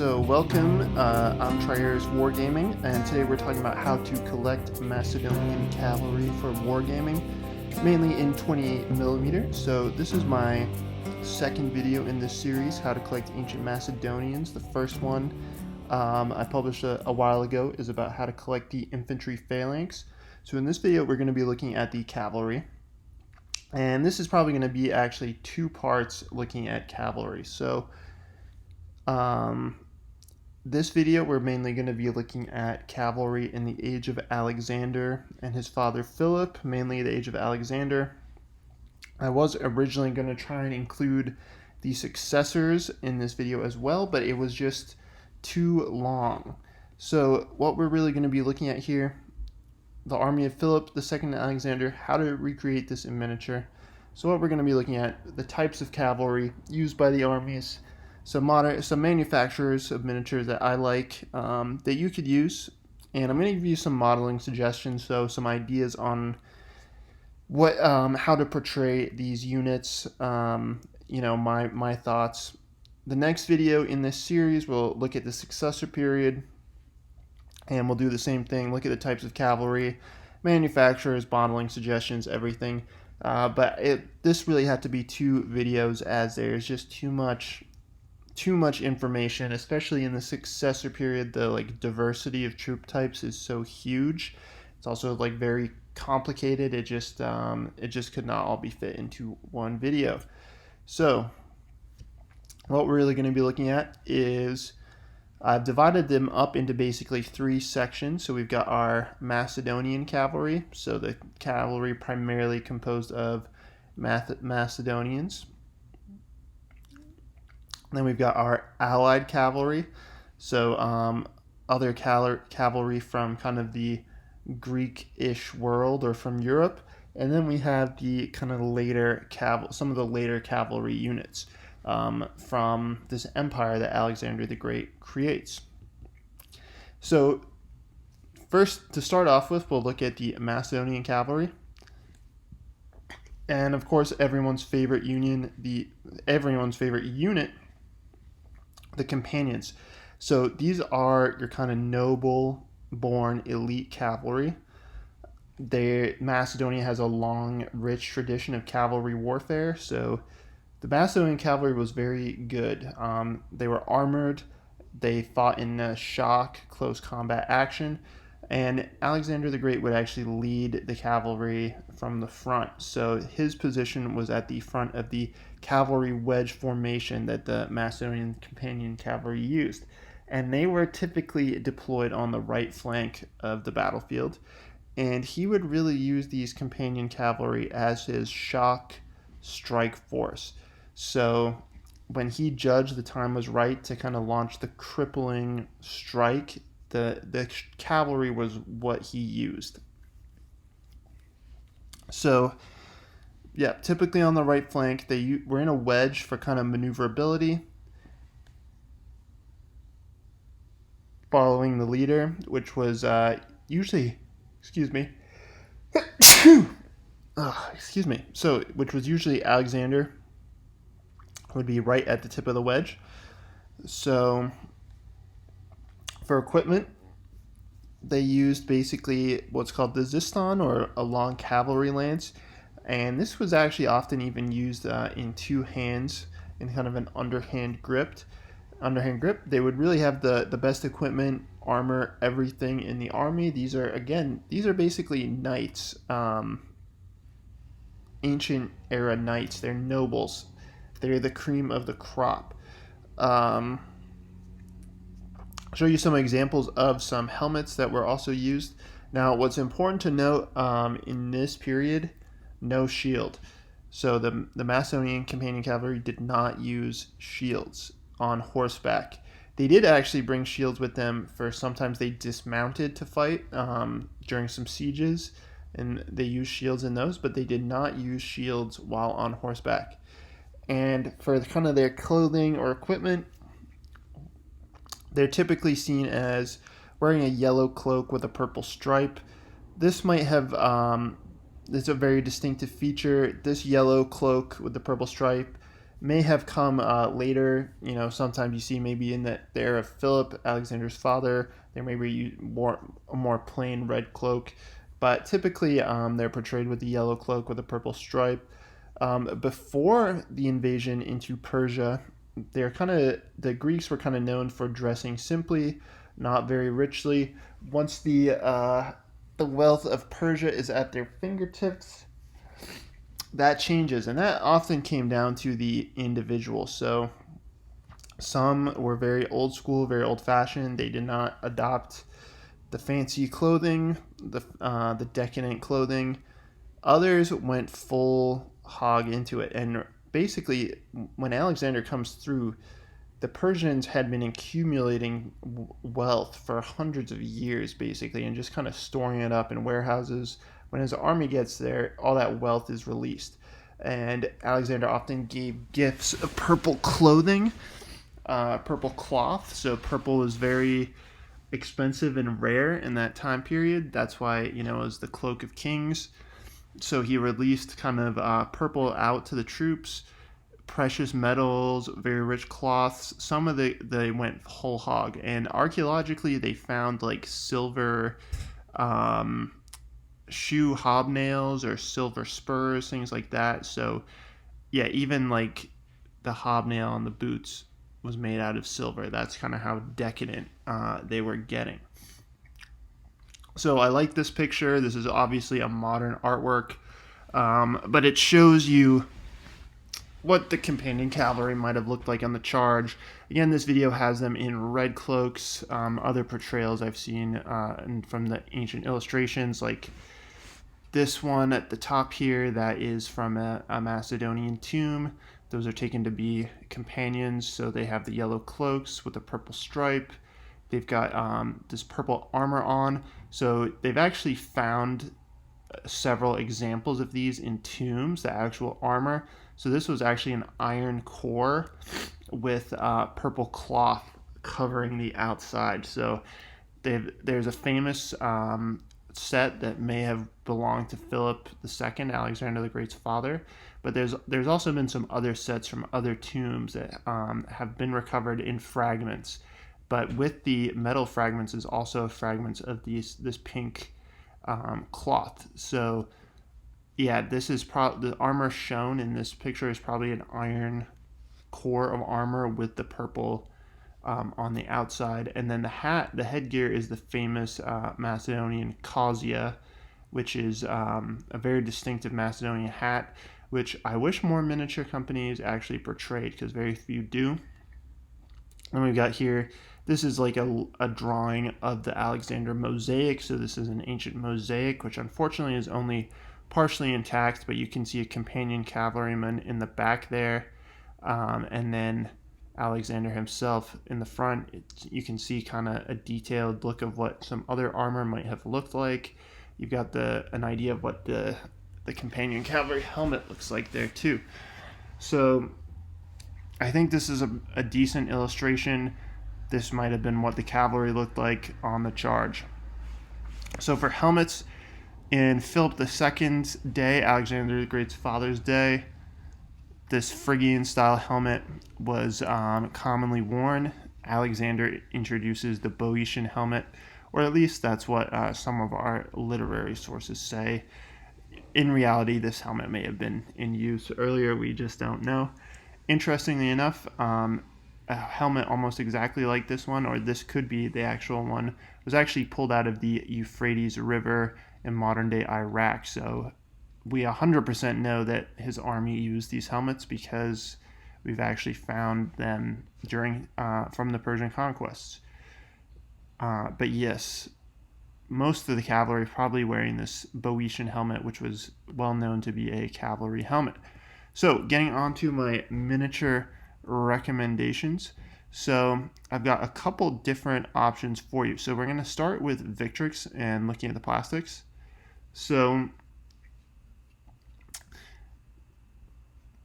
So welcome, I'm Triers Wargaming, and today we're talking about how to collect Macedonian cavalry for wargaming, mainly in 20mm. So this is my second video in this series, how to collect ancient Macedonians. The first one I published a while ago is about how to collect the infantry phalanx. So in this video we're going to be looking at the cavalry, and this is probably going to be actually two parts looking at cavalry. So this video we're mainly going to be looking at cavalry in the age of Alexander and his father Philip, mainly the age of Alexander. I was originally going to try and include the successors in this video as well, but it was just too long. So what we're really going to be looking at here, the army of Philip II Alexander, how to recreate this in miniature. So what we're going to be looking at, the types of cavalry used by the armies, some manufacturers of miniatures that I like that you could use, and I'm going to give you some modeling suggestions, so some ideas on what how to portray these units, my thoughts. The next video in this series will look at the successor period, and we'll do the same thing, look at the types of cavalry, manufacturers, modeling suggestions, everything. But this really had to be two videos, as there's just too much information, especially in the successor period. The diversity of troop types is so huge. It's also very complicated. It just could not all be fit into one video. So what we're really going to be looking at is I've divided them up into basically three sections. So we've got our Macedonian cavalry, so the cavalry primarily composed of Macedonians. Then we've got our allied cavalry, so other cavalry from kind of the Greek-ish world or from Europe. And then we have the kind of later some of the later cavalry units from this empire that Alexander the Great creates. So first, to start off with, we'll look at the Macedonian cavalry. And of course, everyone's favorite unit, the companions. So these are your kind of noble-born elite cavalry. Macedonia has a long, rich tradition of cavalry warfare. So the Macedonian cavalry was very good. They were armored. They fought in shock, close combat action. And Alexander the Great would actually lead the cavalry from the front. So his position was at the front of the cavalry wedge formation that the Macedonian companion cavalry used. And they were typically deployed on the right flank of the battlefield. And he would really use these companion cavalry as his shock strike force. So when he judged the time was right to kind of launch the crippling strike, the cavalry was what he used. So, yeah, typically on the right flank, they were in a wedge for kind of maneuverability, following the leader, which was usually, which was usually Alexander, would be right at the tip of the wedge. So for equipment, they used basically what's called the ziston, or a long cavalry lance, and this was actually often even used in two hands in kind of an underhand grip. They would really have the best equipment, armor, everything in the army. These are basically knights, ancient era knights. They're nobles. They're the cream of the crop. I'll show you some examples of some helmets that were also used. Now, what's important to note in this period, no shield. So the Macedonian companion cavalry did not use shields on horseback. They did actually bring shields with them for sometimes they dismounted to fight during some sieges, and they used shields in those, but they did not use shields while on horseback. And for kind of their clothing or equipment, they're typically seen as wearing a yellow cloak with a purple stripe. This might have, it's a very distinctive feature. This yellow cloak with the purple stripe may have come later. Sometimes you see maybe in the era of Philip, Alexander's father, they maybe a more plain red cloak, but typically they're portrayed with the yellow cloak with a purple stripe. Before the invasion into Persia, the Greeks were kind of known for dressing simply, not very richly. Once the wealth of Persia is at their fingertips, that changes, and that often came down to the individual. So some were very old school, very old fashioned. They did not adopt the fancy clothing, the decadent clothing. Others went full hog into it, and basically, when Alexander comes through, the Persians had been accumulating wealth for hundreds of years, basically, and just kind of storing it up in warehouses. When his army gets there, all that wealth is released. And Alexander often gave gifts of purple clothing, purple cloth. So purple was very expensive and rare in that time period. That's why, it was the cloak of kings. So he released kind of purple out to the troops. Precious metals, very rich cloths. Some of they went whole hog, and archaeologically they found like silver shoe hobnails or silver spurs, things like that. So yeah, even like the hobnail on the boots was made out of silver. That's kind of how decadent they were getting. So I like this picture. This is obviously a modern artwork, but it shows you what the companion cavalry might have looked like on the charge. Again, this video has them in red cloaks. Other portrayals I've seen and from the ancient illustrations, like this one at the top here, that is from a Macedonian tomb. Those are taken to be companions, so they have the yellow cloaks with a purple stripe. They've got this purple armor on. So they've actually found several examples of these in tombs, the actual armor. So this was actually an iron core with purple cloth covering the outside. So there's a famous set that may have belonged to Philip II, Alexander the Great's father. But there's also been some other sets from other tombs that have been recovered in fragments. But with the metal fragments is also fragments of this pink cloth. So yeah, this is the armor shown in this picture is probably an iron core of armor with the purple on the outside. And then the headgear is the famous Macedonian causia, which is a very distinctive Macedonian hat, which I wish more miniature companies actually portrayed, because very few do. And we've got here, this is like a drawing of the Alexander mosaic. So this is an ancient mosaic, which unfortunately is only partially intact, but you can see a companion cavalryman in the back there, and then Alexander himself in the front. You can see kind of a detailed look of what some other armor might have looked like. You've got an idea of what the companion cavalry helmet looks like there too. So I think this is a decent illustration. This might have been what the cavalry looked like on the charge. So for helmets, in Philip II's day, Alexander the Great's father's day, this Phrygian-style helmet was commonly worn. Alexander introduces the Boeotian helmet, or at least that's what some of our literary sources say. In reality, this helmet may have been in use earlier, we just don't know. Interestingly enough, a helmet almost exactly like this one, or this could be the actual one, was actually pulled out of the Euphrates River in modern-day Iraq. So we 100% know that his army used these helmets, because we've actually found them from the Persian conquests. But yes, most of the cavalry probably wearing this Boeotian helmet, which was well known to be a cavalry helmet. So getting on to my miniature recommendations. So I've got a couple different options for you. So we're going to start with Victrix and looking at the plastics. So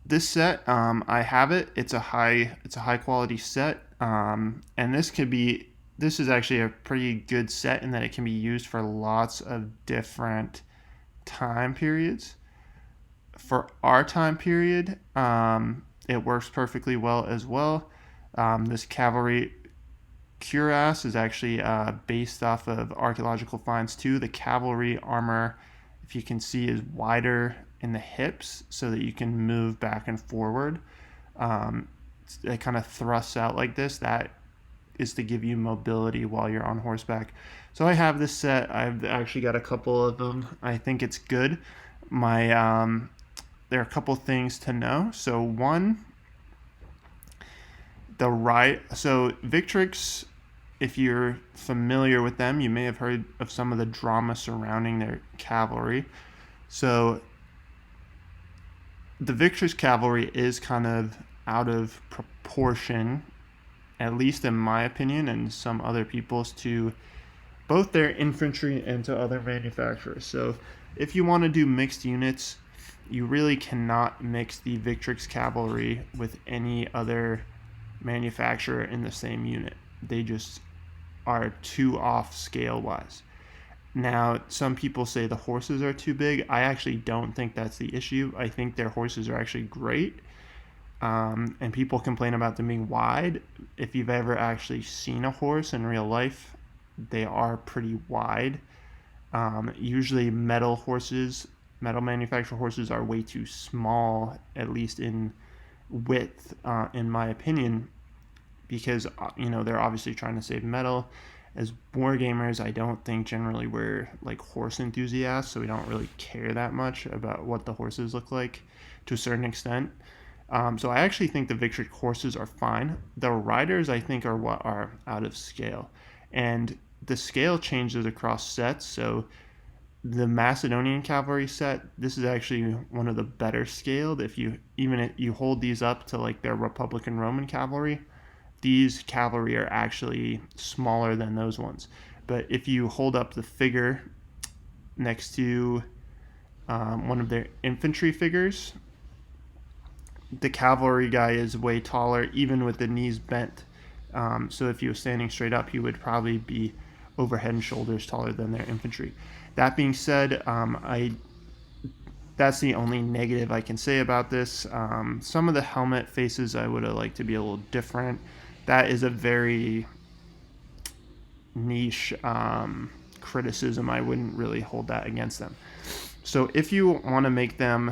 this set, I have it. It's a high quality set, and this is actually a pretty good set in that it can be used for lots of different time periods. For our time period, it works perfectly well as well. This cavalry cuirass is actually based off of archaeological finds too. The cavalry armor, if you can see, is wider in the hips so that you can move back and forward. It kind of thrusts out like this. That is to give you mobility while you're on horseback. So I have this set. I've actually got a couple of them. I think it's good. There are a couple things to know. So one, so Victrix, if you're familiar with them, you may have heard of some of the drama surrounding their cavalry. So the Victrix cavalry is kind of out of proportion, at least in my opinion and some other people's, to both their infantry and to other manufacturers. So if you want to do mixed units, you really cannot mix the Victrix cavalry with any other manufacturer in the same unit. They just are too off scale wise. Now, some people say the horses are too big. I actually don't think that's the issue. I think their horses are actually great. And people complain about them being wide. If you've ever actually seen a horse in real life, they are pretty wide. Usually metal manufactured horses are way too small, at least in width, in my opinion, because they're obviously trying to save metal. As board gamers, I don't think generally we're like horse enthusiasts, so we don't really care that much about what the horses look like to a certain extent. So I actually think the Victrix horses are fine. The riders, I think, are what are out of scale, and the scale changes across sets. So the Macedonian cavalry set, this is actually one of the better scaled. If you hold these up to like their Republican Roman cavalry, these cavalry are actually smaller than those ones. But if you hold up the figure next to one of their infantry figures, the cavalry guy is way taller, even with the knees bent. So if he was standing straight up, he would probably be over head and shoulders taller than their infantry. That being said, that's the only negative I can say about this. Some of the helmet faces I would have liked to be a little different. That is a very niche criticism. I wouldn't really hold that against them. So if you want to make them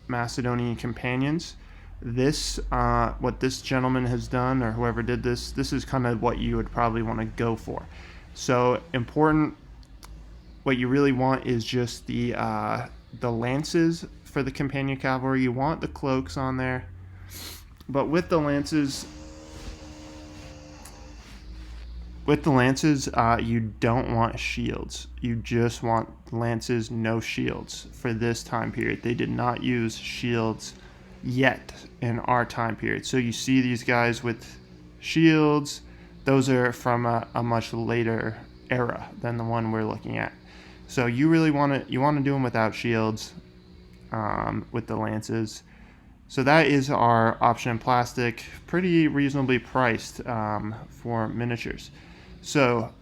Macedonian companions, what this gentleman has done, or whoever did this is kind of what you would probably want to go for. So important, what you really want is just the lances for the companion cavalry. You want the cloaks on there, but with the lances, you don't want shields. You just want lances, no shields for this time period. They did not use shields yet in our time period. So you see these guys with shields, those are from a much later era than the one we're looking at. So you really want to do them without shields with the lances. So that is our option in plastic, pretty reasonably priced for miniatures. So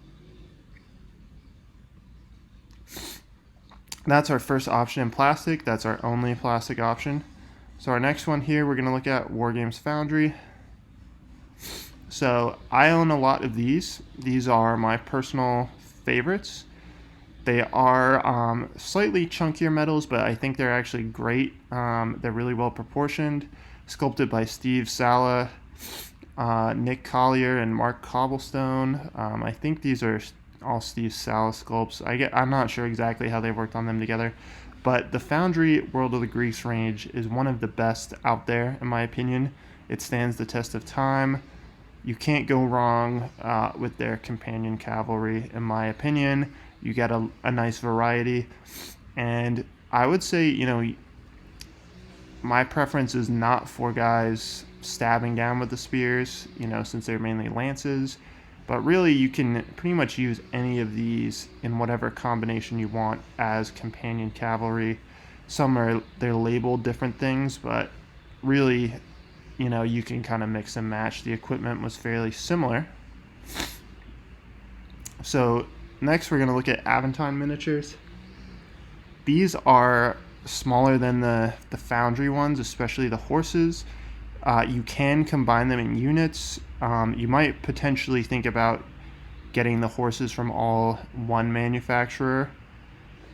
that's our first option in plastic. That's our only plastic option. So our next one here, we're going to look at Games Foundry. So I own a lot of these. These are my personal favorites. They are slightly chunkier metals, but I think they're actually great. They're really well proportioned. Sculpted by Steve Sala, Nick Collier, and Mark Cobblestone. I think these are all Steve Sala sculpts. I'm not sure exactly how they worked on them together, but the Foundry World of the Greeks range is one of the best out there, in my opinion. It stands the test of time. You can't go wrong with their companion cavalry, in my opinion. You get a nice variety, and I would say, my preference is not for guys stabbing down with the spears, since they're mainly lances, but really you can pretty much use any of these in whatever combination you want as companion cavalry. They're labeled different things, but really, you can kind of mix and match. The equipment was fairly similar. So next we're going to look at Aventine miniatures. These are smaller than the Foundry ones, especially the horses. You can combine them in units. You might potentially think about getting the horses from all one manufacturer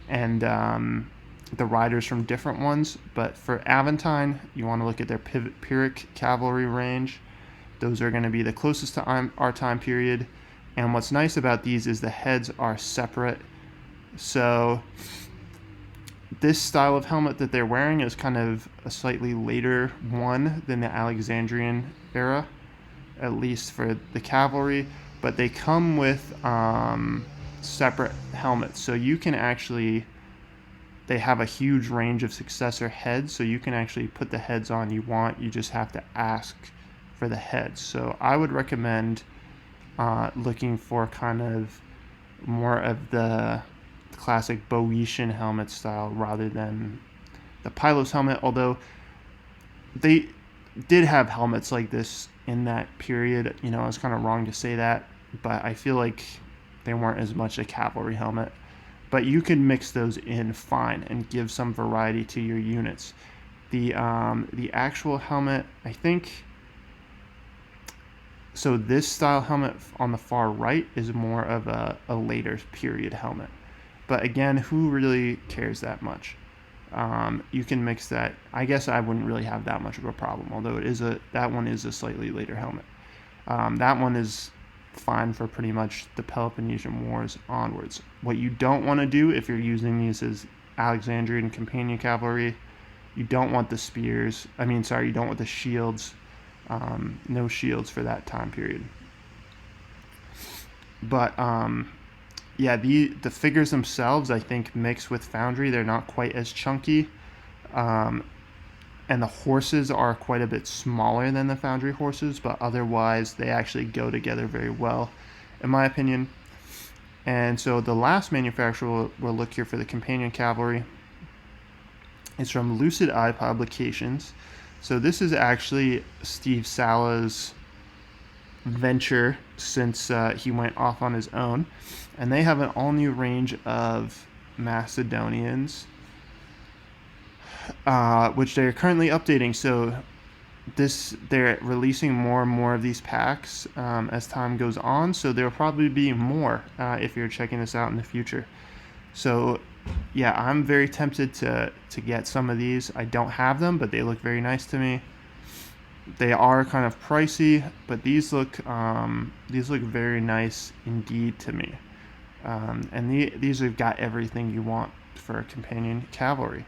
and the riders from different ones. But for Aventine, you want to look at their Pyrrhic Cavalry range. Those are going to be the closest to our time period. And what's nice about these is the heads are separate. So this style of helmet that they're wearing is kind of a slightly later one than the Alexandrian era, at least for the cavalry. But they come with separate helmets. So you can actually, they have a huge range of successor heads. So you can actually put the heads on you want. You just have to ask for the heads. So I would recommend looking for kind of more of the classic Boeotian helmet style rather than the Pylos helmet, although they did have helmets like this in that period. You know, I was kind of wrong to say that, but I feel like they weren't as much a cavalry helmet. But you can mix those in fine and give some variety to your units. The actual helmet, I think, so this style helmet on the far right is more of a later period helmet. But again, who really cares that much? You can mix that. I guess I wouldn't really have that much of a problem, although that one is a slightly later helmet. That one is fine for pretty much the Peloponnesian Wars onwards. What you don't want to do if you're using these as Alexandrian companion cavalry, you don't want the spears. You don't want the shields. No shields for that time period. But yeah, the figures themselves, I think, mix with Foundry. They're not quite as chunky. And the horses are quite a bit smaller than the Foundry horses, but otherwise they actually go together very well, in my opinion. And so the last manufacturer we'll look here for the companion cavalry is from Lucid Eye Publications. So this is actually Steve Sala's venture since he went off on his own. And they have an all-new range of Macedonians, which they're currently updating. So they're releasing more and more of these packs as time goes on. So there'll probably be more if you're checking this out in the future. So yeah, I'm very tempted to get some of these. I don't have them, but they look very nice to me. They are kind of pricey, but these look very nice indeed to me. And these have got everything you want for a companion cavalry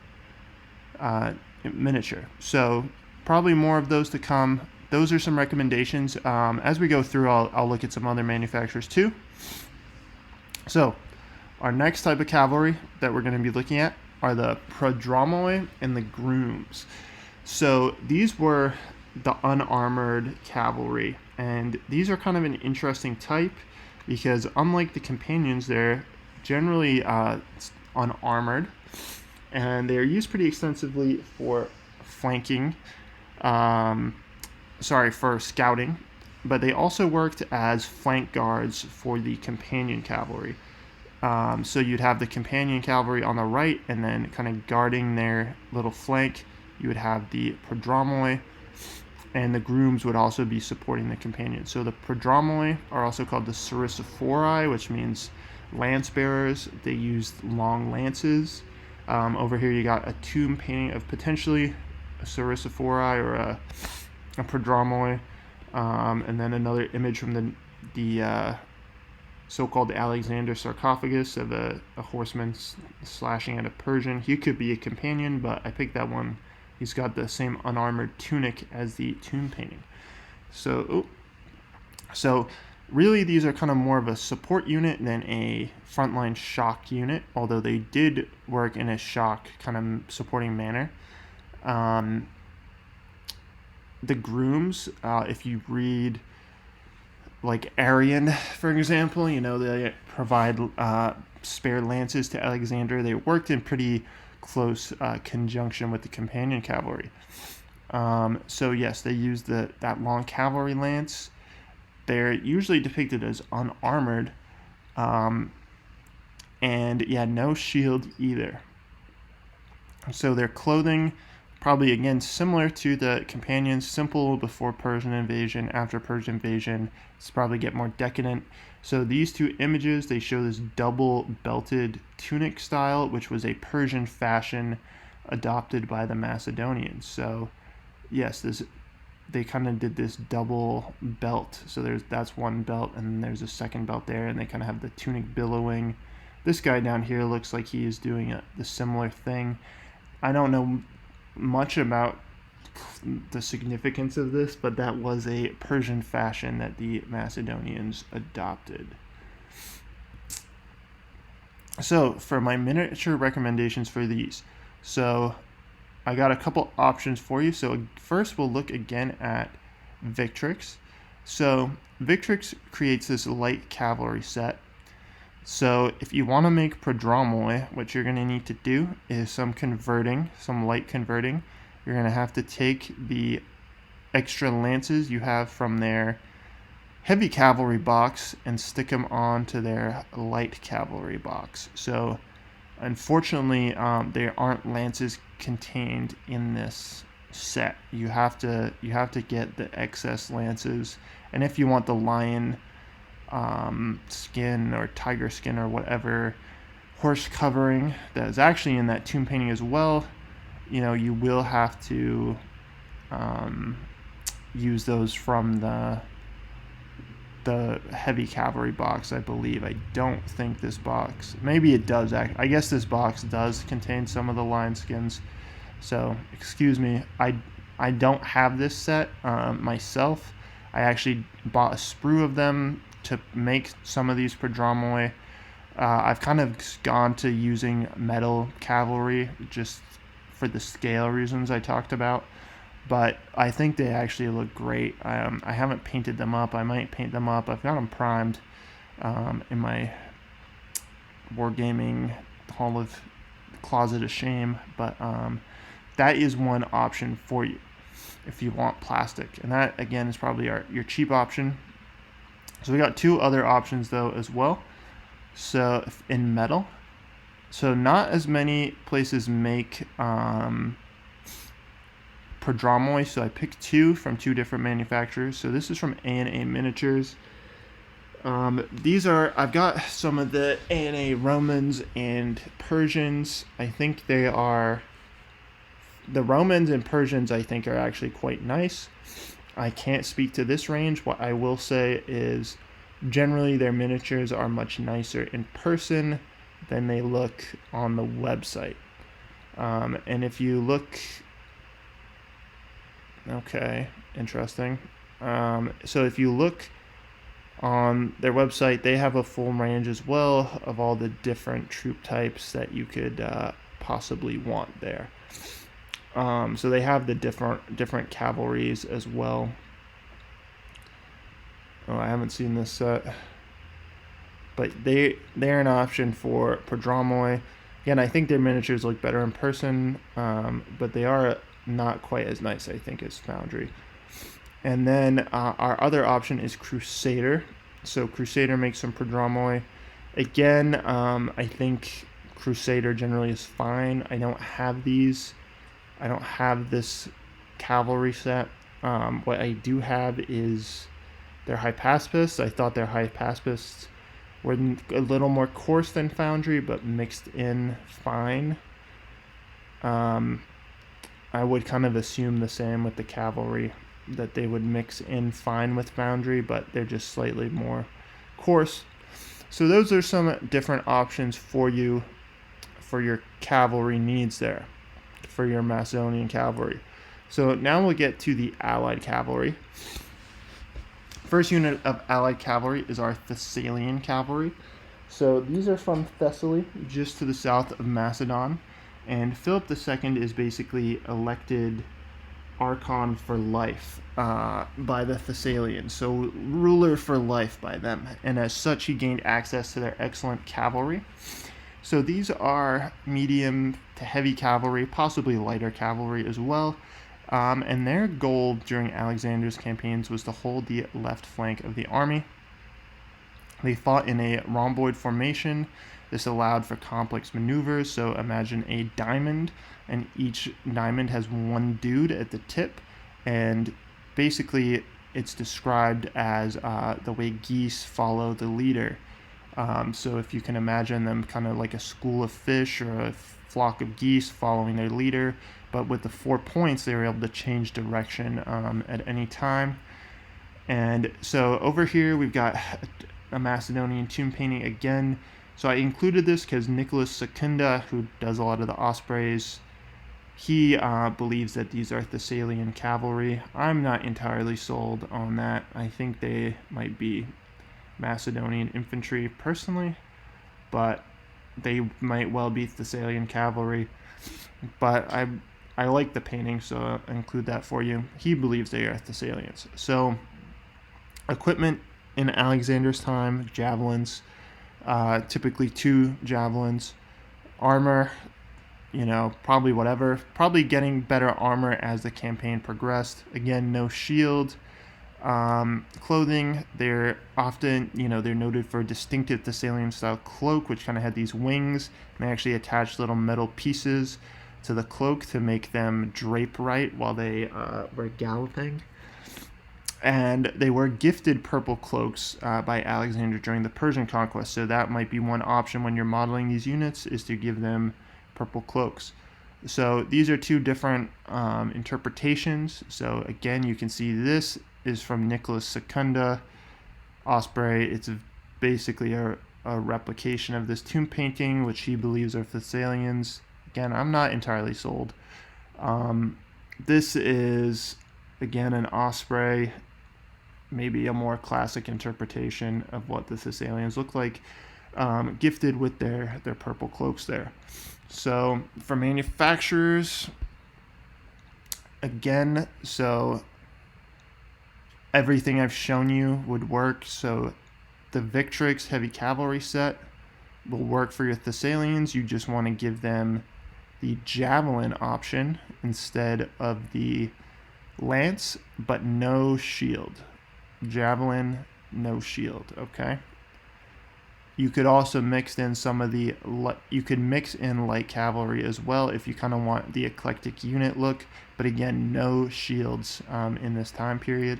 miniature. So probably more of those to come. Those are some recommendations. As we go through, I'll look at some other manufacturers too. So our next type of cavalry that we're going to be looking at are the Prodromole and the Grooms. So these were the unarmored cavalry, and these are kind of an interesting type because unlike the companions, they're generally unarmored, and they're used pretty extensively for flanking, for scouting, but they also worked as flank guards for the companion cavalry. So you'd have the companion cavalry on the right, and then kind of guarding their little flank, you would have the Prodromole, and the Grooms would also be supporting the companions. So the Prodromole are also called the Sarissophorai, which means lance bearers. They used long lances. Over here you got a tomb painting of potentially a Sarissophorai or a Prodromole, and then another image from the so-called Alexander sarcophagus of a horseman slashing at a Persian. He could be a companion, but I picked that one. He's got the same unarmored tunic as the tomb painting. So really these are kind of more of a support unit than a frontline shock unit, although they did work in a shock kind of supporting manner. The Grooms, if you read like Arian, for example, they provide spare lances to Alexander. They worked in pretty close conjunction with the companion cavalry. So yes, they used that long cavalry lance. They're usually depicted as unarmored, and yeah, no shield either. So their clothing probably again similar to the companions, simple before Persian invasion, after Persian invasion, it's probably get more decadent. So these two images, they show this double belted tunic style, which was a Persian fashion adopted by the Macedonians. So yes, they kind of did this double belt. So that's one belt, and then there's a second belt there, and they kind of have the tunic billowing. This guy down here looks like he is doing the similar thing. I don't know much about the significance of this, but that was a Persian fashion that the Macedonians adopted. So for my miniature recommendations for these, so I got a couple options for you. So first we'll look again at Victrix. So Victrix creates this light cavalry set. So if you want to make Prodromole, what you're going to need to do is some light converting. You're going to have to take the extra lances you have from their heavy cavalry box and stick them onto their light cavalry box. So unfortunately, there aren't lances contained in this set. You have to get the excess lances, and if you want the lion skin or tiger skin or whatever horse covering that is actually in that tomb painting as well, you will have to use those from the heavy cavalry box, I believe. I don't think this box, maybe it does I guess this box does contain some of the lion skins, so excuse me. I don't have this set myself. I actually bought a sprue of them to make some of these Prodromole. I've kind of gone to using metal cavalry just for the scale reasons I talked about, but I think they actually look great. I haven't painted them up. I might paint them up. I've got them primed in my wargaming hall of closet of shame, but that is one option for you if you want plastic, and that again is probably your cheap option. So we got two other options though as well. So in metal, so not as many places make Prodromole, so I picked two from two different manufacturers. So this is from A&A Miniatures. I've got some of the A&A Romans and Persians. I think the Romans and Persians I think are actually quite nice. I can't speak to this range. What I will say is generally their miniatures are much nicer in person than they look on the website. And if you look, okay, interesting. So if you look on their website, they have a full range as well of all the different troop types that you could possibly want there. So they have the different cavalries as well. Oh, I haven't seen this set, but they're an option for Prodromole. Again, I think their miniatures look better in person, but they are not quite as nice, I think, as Foundry. And then our other option is Crusader. So Crusader makes some Prodromole. Again, I think Crusader generally is fine. I don't have these. I don't have this cavalry set. What I do have is their Hypaspis. I thought their Hypaspis were a little more coarse than Foundry, but mixed in fine. I would kind of assume the same with the cavalry, that they would mix in fine with Foundry, but they're just slightly more coarse. So those are some different options for you for your cavalry needs there, for your Macedonian cavalry. So now we'll get to the allied cavalry. First unit of allied cavalry is our Thessalian cavalry. So these are from Thessaly, just to the south of Macedon, and Philip II is basically elected Archon for life by the Thessalians, so ruler for life by them, and as such he gained access to their excellent cavalry. So these are medium to heavy cavalry, possibly lighter cavalry as well, and their goal during Alexander's campaigns was to hold the left flank of the army. They fought in a rhomboid formation. This allowed for complex maneuvers, so imagine a diamond, and each diamond has one dude at the tip, and basically it's described as the way geese follow the leader. So if you can imagine them kind of like a school of fish or a flock of geese following their leader, but with the 4 points, they were able to change direction at any time. And so over here, we've got a Macedonian tomb painting again. So I included this because Nicholas Secunda, who does a lot of the ospreys, he believes that these are Thessalian cavalry. I'm not entirely sold on that. I think they might be Macedonian infantry personally, but they might well be Thessalian cavalry. But I like the painting, so I'll include that for you. He believes they are Thessalians. So equipment in Alexander's time, javelins, typically 2 javelins. Armor, probably whatever. Probably getting better armor as the campaign progressed. Again, no shield. Clothing, they're often, they're noted for a distinctive Thessalian style cloak, which kind of had these wings, and they actually attached little metal pieces to the cloak to make them drape right while they were galloping. And they were gifted purple cloaks by Alexander during the Persian conquest, so that might be one option when you're modeling these units, is to give them purple cloaks. So these are 2 different interpretations. So again, you can see this is from Nicholas Secunda Osprey. It's basically a replication of this tomb painting, which he believes are Thessalians. Again, I'm not entirely sold. This is, again, an osprey, maybe a more classic interpretation of what the Thessalians look like, gifted with their purple cloaks there. So for manufacturers, again, so everything I've shown you would work. So the Victrix heavy cavalry set will work for your Thessalians. You just want to give them the javelin option instead of the lance, but no shield. Javelin, no shield, okay? You could also mix in mix in light cavalry as well if you kind of want the eclectic unit look, but again, no shields in this time period.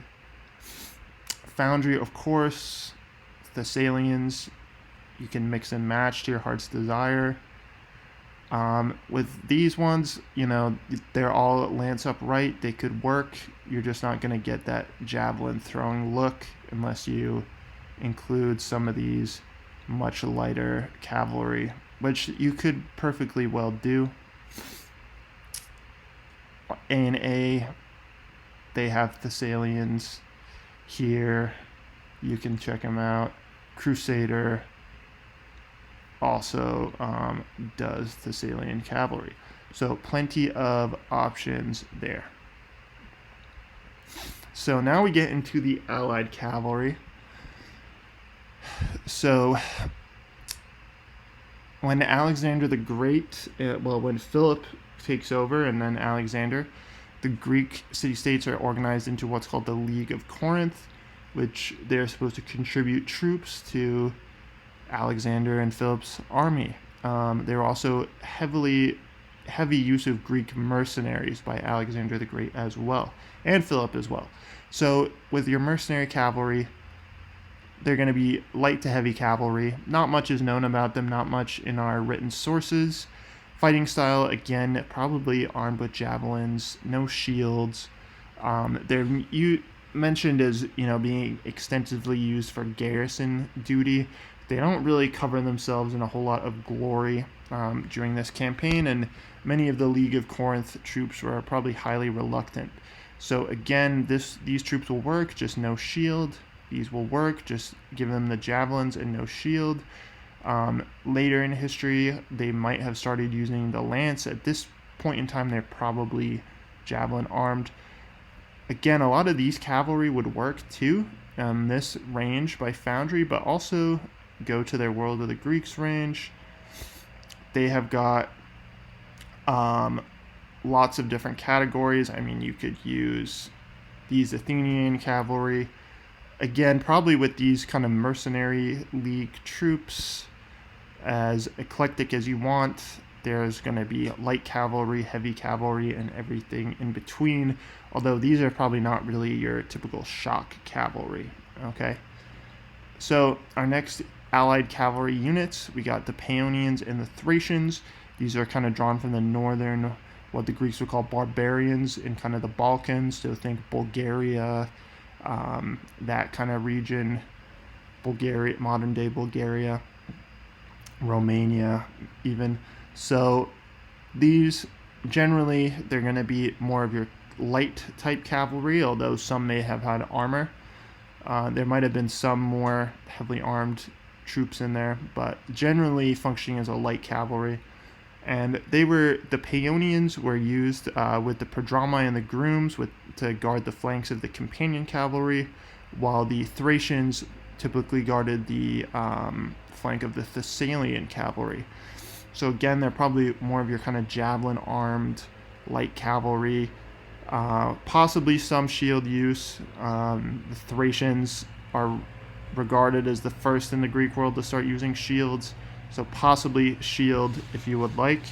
Foundry, of course, Thessalians, you can mix and match to your heart's desire. With these ones, they're all lance upright. They could work. You're just not going to get that javelin throwing look unless you include some of these much lighter cavalry, which you could perfectly well do. A&A, they have Thessalians here. You can check them out. Crusader also does Thessalian cavalry. So plenty of options there. So now we get into the allied cavalry. So when Alexander the Great, when Philip takes over and then Alexander, the Greek city-states are organized into what's called the League of Corinth, which they're supposed to contribute troops to Alexander and Philip's army. There were also heavy use of Greek mercenaries by Alexander the Great as well, and Philip as well. So with your mercenary cavalry, they're going to be light to heavy cavalry. Not much is known about them, not much in our written sources. Fighting style, again, probably armed with javelins, no shields. They're mentioned as being extensively used for garrison duty. They don't really cover themselves in a whole lot of glory during this campaign, and many of the League of Corinth troops were probably highly reluctant. So again, these troops will work, just no shield. These will work, just give them the javelins and no shield. Later in history, they might have started using the lance. At this point in time, they're probably javelin armed. Again, a lot of these cavalry would work too, this range by Foundry, but also go to their World of the Greeks range. They have got lots of different categories. I mean, you could use these Athenian cavalry. Again, probably with these kind of mercenary league troops, as eclectic as you want. There's going to be light cavalry, heavy cavalry, and everything in between, although these are probably not really your typical shock cavalry. Okay, so our next allied cavalry units, we got the Paeonians and the Thracians. These are kind of drawn from the northern, what the Greeks would call barbarians, in kind of the Balkans. So think Bulgaria, that kind of region, Bulgaria, modern day Bulgaria, Romania even. So these generally, they're going to be more of your light type cavalry, although some may have had armor. There might have been some more heavily armed troops in there, but generally functioning as a light cavalry. And the Paeonians were used with the Prodromole and the Grooms to guard the flanks of the companion cavalry, while the Thracians typically guarded the flank of the Thessalian cavalry. So again, they're probably more of your kind of javelin-armed light cavalry, possibly some shield use. The Thracians are regarded as the first in the Greek world to start using shields, so possibly shield if you would like.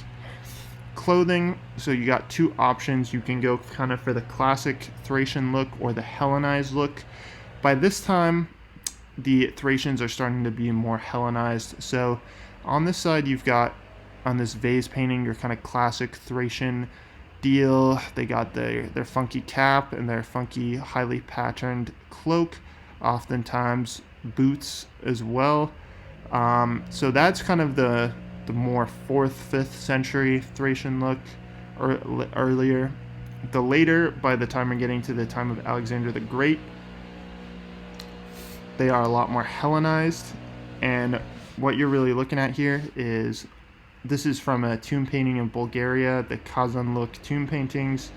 Clothing, so you got two options. You can go kind of for the classic Thracian look or the Hellenized look. By this time, the Thracians are starting to be more Hellenized. So on this side, you've got, on this vase painting, your kind of classic Thracian deal. They got their funky cap and their funky, highly patterned cloak, oftentimes boots as well. So that's kind of the more 4th, 5th century Thracian look, or earlier. The later, by the time we're getting to the time of Alexander the Great, they are a lot more Hellenized. And what you're really looking at here is, this is from a tomb painting in Bulgaria, the Kazan look tomb paintings.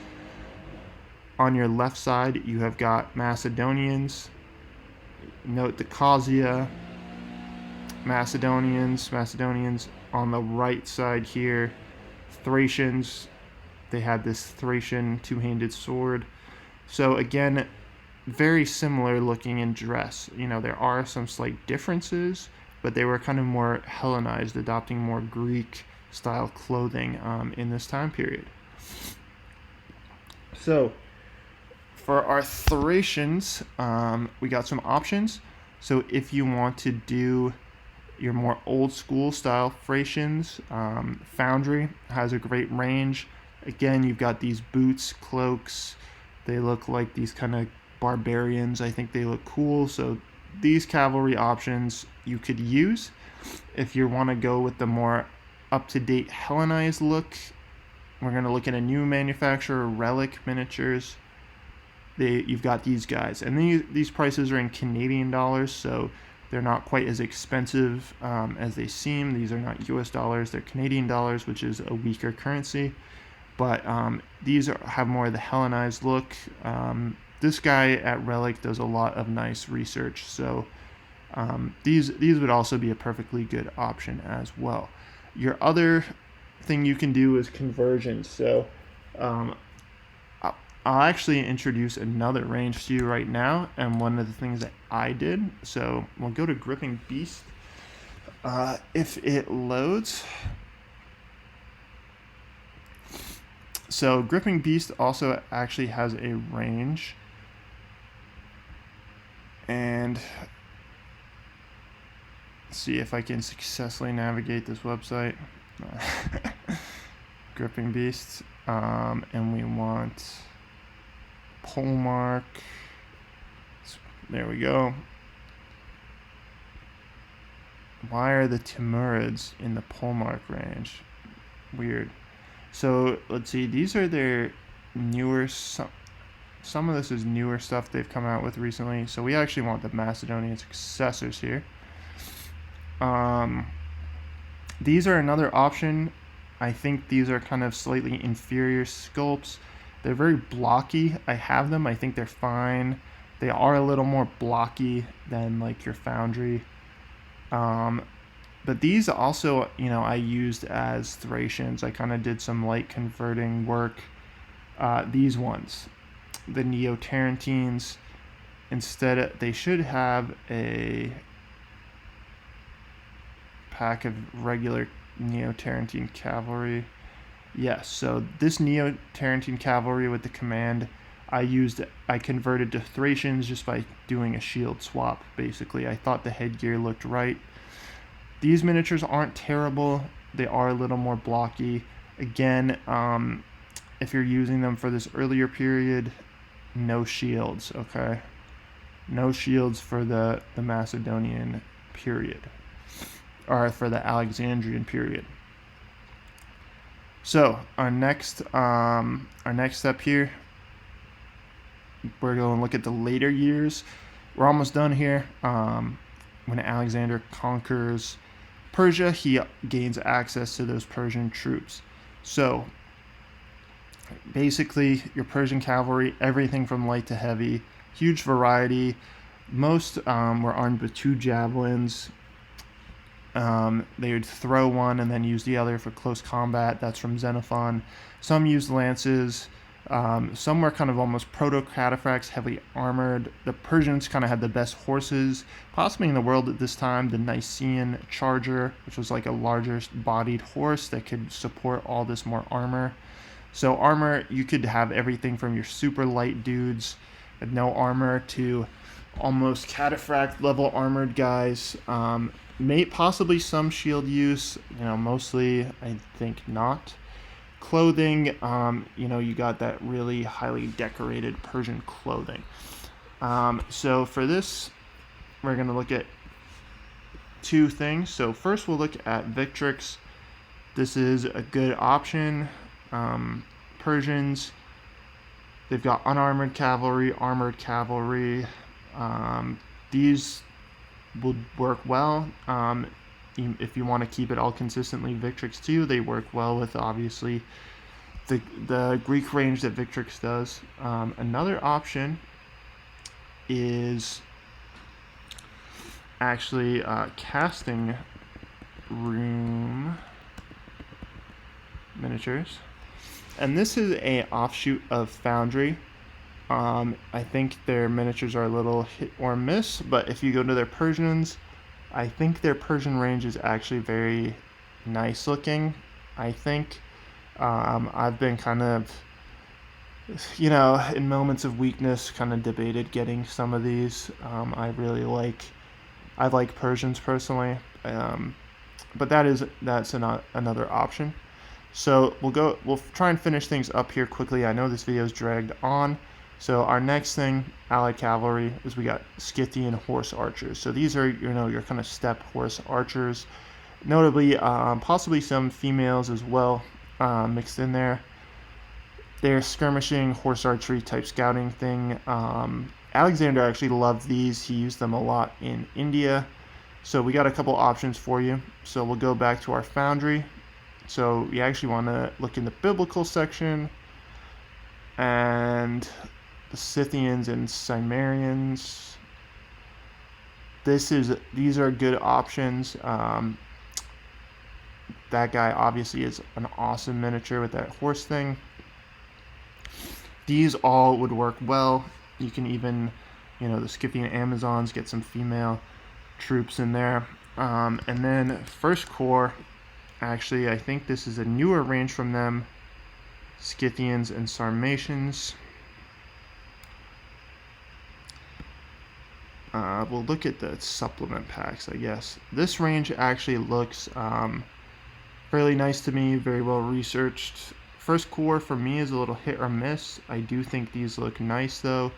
On your left side, you have got Macedonians. Note the Kazia, Macedonians. On the right side here, Thracians. They had this Thracian two-handed sword. So again, very similar looking in dress. You know, there are some slight differences, but they were kind of more Hellenized, adopting more Greek style clothing in this time period. So for our Thracians, we got some options. So if you want to do your more old school style Thracians, Foundry has a great range. Again, you've got these boots, cloaks. They look like these kind of barbarians. I think they look cool. So these cavalry options you could use. If you want to go with the more up-to-date Hellenized look, we're going to look at a new manufacturer, Relic Miniatures. You've got these guys, and these prices are in Canadian dollars, so they're not quite as expensive as they seem. These are not US dollars, they're Canadian dollars, which is a weaker currency. But these have more of the Hellenized look. This guy at Relic does a lot of nice research, so these would also be a perfectly good option as well. Your other thing you can do is conversions. So I'll actually introduce another range to you right now, and one of the things that I did. So we'll go to Gripping Beast. If it loads. So Gripping Beast also actually has a range. And see if I can successfully navigate this website. Gripping Beast. And we want Polemark. There we go. Why are the Timurids in the Polemark range? Weird. So let's see, these are their newer, some of this is newer stuff they've come out with recently. So we actually want the Macedonian successors here. These are another option. I think these are kind of slightly inferior sculpts. They're very blocky. I have them. I think they're fine. They are a little more blocky than like your Foundry. But these also, you know, I used as Thracians. I kind of did some light converting work. These ones, the Neo-Tarentines, instead they should have a pack of regular Neo-Tarentine cavalry. Yes, so this Neo-Tarentine cavalry with the command, I converted to Thracians just by doing a shield swap, basically. I thought the headgear looked right. These miniatures aren't terrible. They are a little more blocky. Again, if you're using them for this earlier period, no shields, okay? No shields for the Macedonian period, or for the Alexandrian period. So our next step here, we're going to look at the later years. We're almost done here. When Alexander conquers Persia, he gains access to those Persian troops. So basically, your Persian cavalry, everything from light to heavy, huge variety. Most were armed with 2 javelins. They would throw one and then use the other for close combat. That's from Xenophon. Some used lances. Some were kind of almost proto-cataphracts, heavily armored. The Persians kind of had the best horses, possibly in the world at this time. The Nicaean charger, which was like a larger bodied horse that could support all this more armor. So armor, you could have everything from your super light dudes with no armor to almost cataphract level armored guys. Possibly some shield use, mostly I think not. Clothing, you got that really highly decorated Persian clothing. So for this, we're going to look at 2 things. So first we'll look at Victrix. This is a good option. Persians, they've got unarmored cavalry, armored cavalry. These would work well. If you want to keep it all consistently Victrix 2, they work well with obviously the Greek range that Victrix does. Another option is actually casting room miniatures, and this is a offshoot of Foundry. I think their miniatures are a little hit or miss, but if you go to their Persians, I think their Persian range is actually very nice looking. I think I've been kind of, in moments of weakness, kind of debated getting some of these. I like Persians personally, but that's another option. So we'll try and finish things up here quickly. I know this video is dragged on. So our next thing, allied cavalry, is we got Scythian horse archers. So these are, your kind of steppe horse archers. Notably, possibly some females as well mixed in there. They're skirmishing, horse archery type scouting thing. Alexander actually loved these. He used them a lot in India. So we got a couple options for you. So we'll go back to our Foundry. So we actually want to look in the biblical section. And the Scythians and Cimmerians. These are good options. That guy obviously is an awesome miniature with that horse thing. These all would work well. You can even, the Scythian Amazons, get some female troops in there. And then First Corps, actually, I think this is a newer range from them. Scythians and Sarmatians. We'll look at the supplement packs, I guess. This range actually looks fairly nice to me, very well researched. First Corps for me is a little hit or miss. I do think these look nice though.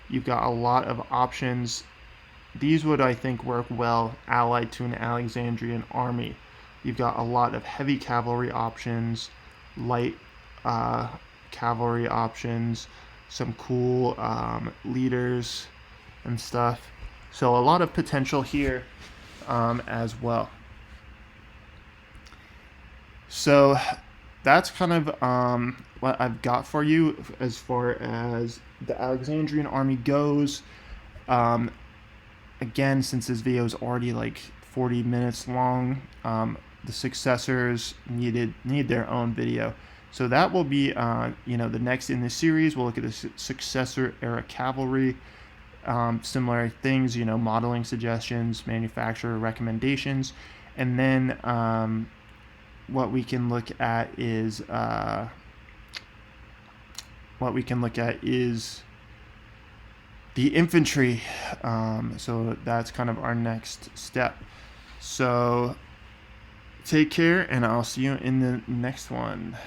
You've got a lot of options. These would, I think, work well allied to an Alexandrian army. You've got a lot of heavy cavalry options, light cavalry options, some cool leaders and stuff. So a lot of potential here as well. So that's kind of what I've got for you as far as the Alexandrian army goes. Again, since this video is already like 40 minutes long, the successors need their own video. So that will be, the next in this series. We'll look at the successor era cavalry, similar things, modeling suggestions, manufacturer recommendations, And then what we can look at is the infantry. So that's kind of our next step. So take care, and I'll see you in the next one.